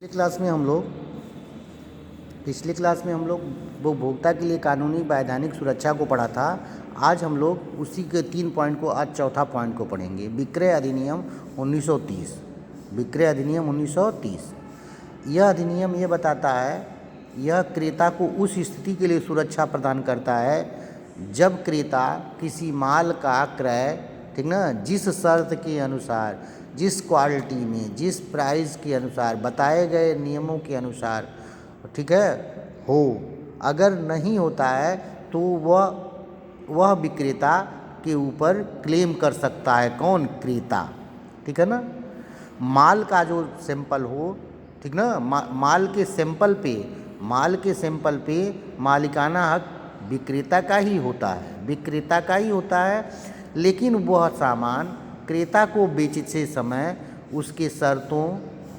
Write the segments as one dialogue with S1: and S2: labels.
S1: पिछले क्लास में हम लोग उपभोक्ता के लिए कानूनी वैधानिक सुरक्षा को पढ़ा था। आज हम लोग उसी के 3 पॉइंट को, आज चौथा पॉइंट को पढ़ेंगे। विक्रय अधिनियम 1930। विक्रय अधिनियम 1930 यह अधिनियम ये बताता है, यह क्रेता को उस स्थिति के लिए सुरक्षा प्रदान करता है जब क्रेता किसी माल का क्रय, ठीक ना, जिस शर्त के अनुसार, जिस क्वालिटी में, जिस प्राइस के अनुसार, बताए गए नियमों के अनुसार, ठीक है, हो। अगर नहीं होता है तो वह विक्रेता के ऊपर क्लेम कर सकता है। कौन? क्रेता, ठीक है ना। माल का जो सैंपल हो, ठीक ना, माल के सैंपल पे मालिकाना हक विक्रेता का ही होता है, लेकिन वह सामान क्रेता को बेचते समय उसके शर्तों,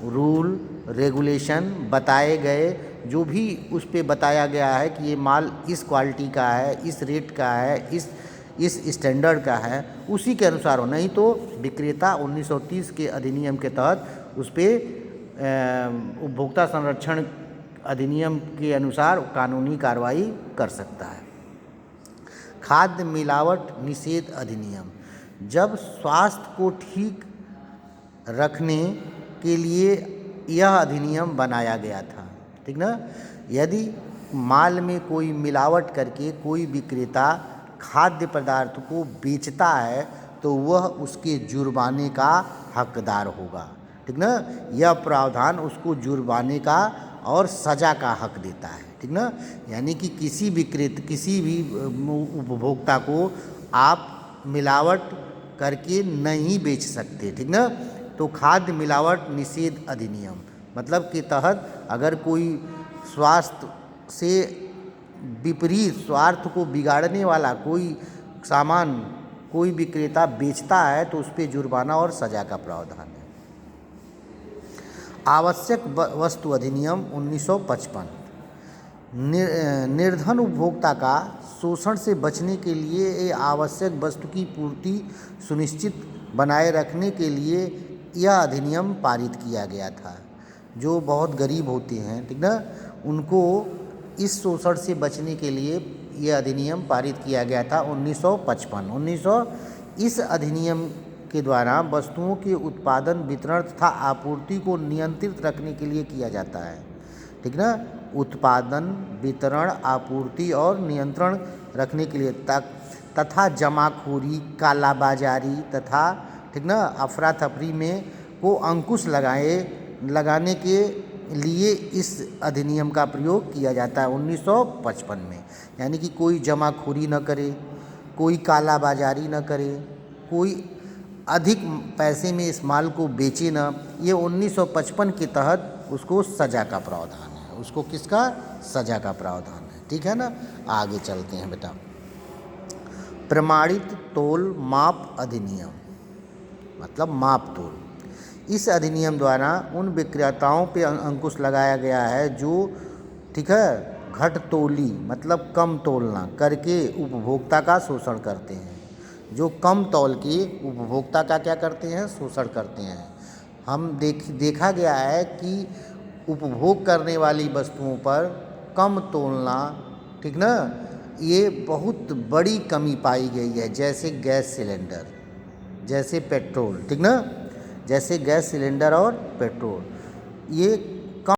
S1: रूल, रेगुलेशन बताए गए, जो भी उस पे बताया गया है कि ये माल इस क्वालिटी का है, इस रेट का है, इस स्टैंडर्ड का है, उसी के अनुसार हो। नहीं तो विक्रेता 1930 के अधिनियम के तहत उस पर उपभोक्ता संरक्षण अधिनियम के अनुसार कानूनी कार्रवाई कर सकता है। खाद्य मिलावट निषेध अधिनियम, जब स्वास्थ्य को ठीक रखने के लिए यह अधिनियम बनाया गया था, ठीक ना। यदि माल में कोई मिलावट करके कोई विक्रेता खाद्य पदार्थ को बेचता है तो वह उसके जुर्माने का हकदार होगा, ठीक ना। यह प्रावधान उसको जुर्माने का और सज़ा का हक देता है, ठीक ना। यानी कि किसी भी उपभोक्ता को आप मिलावट करके नहीं बेच सकते, ठीक ना। तो खाद्य मिलावट निषेध अधिनियम मतलब के तहत अगर कोई स्वास्थ्य से विपरीत, स्वार्थ को बिगाड़ने वाला कोई सामान कोई विक्रेता बेचता है तो उस पर जुर्माना और सज़ा का प्रावधान है। आवश्यक वस्तु अधिनियम 1955, निर्धन उपभोक्ता का शोषण से बचने के लिए आवश्यक वस्तु की पूर्ति सुनिश्चित बनाए रखने के लिए यह अधिनियम पारित किया गया था। जो बहुत गरीब होते हैं, ठीक ना, उनको इस शोषण से बचने के लिए यह अधिनियम पारित किया गया था 1955। इस अधिनियम के द्वारा वस्तुओं के उत्पादन, वितरण तथा आपूर्ति को नियंत्रित रखने के लिए किया जाता है, ठीक ना। उत्पादन, वितरण, आपूर्ति और नियंत्रण रखने के लिए तथा जमाखोरी, कालाबाजारी तथा, ठीक ना, अफरा तफरी में को अंकुश लगाने के लिए इस अधिनियम का प्रयोग किया जाता है 1955 में। यानी कि कोई जमाखोरी न करे, कोई कालाबाजारी न करे, कोई अधिक पैसे में इस माल को बेचे न। ये 1955 के तहत उसको सज़ा का प्रावधान है। उसको किसका? सज़ा का प्रावधान है, ठीक है ना। आगे चलते हैं बेटा। प्रमाणित तोल माप अधिनियम मतलब माप तोल। इस अधिनियम द्वारा उन विक्रेताओं पे अंकुश लगाया गया है जो, ठीक है, घटतोली मतलब कम तोलना करके उपभोक्ता का शोषण करते हैं। जो कम तौल के उपभोक्ता का क्या करते हैं? शोषण करते हैं। हम देखा गया है कि उपभोग करने वाली वस्तुओं पर कम तोलना, ठीक ना, ये बहुत बड़ी कमी पाई गई है। जैसे गैस सिलेंडर, जैसे पेट्रोल, ठीक ना, जैसे गैस सिलेंडर और पेट्रोल, ये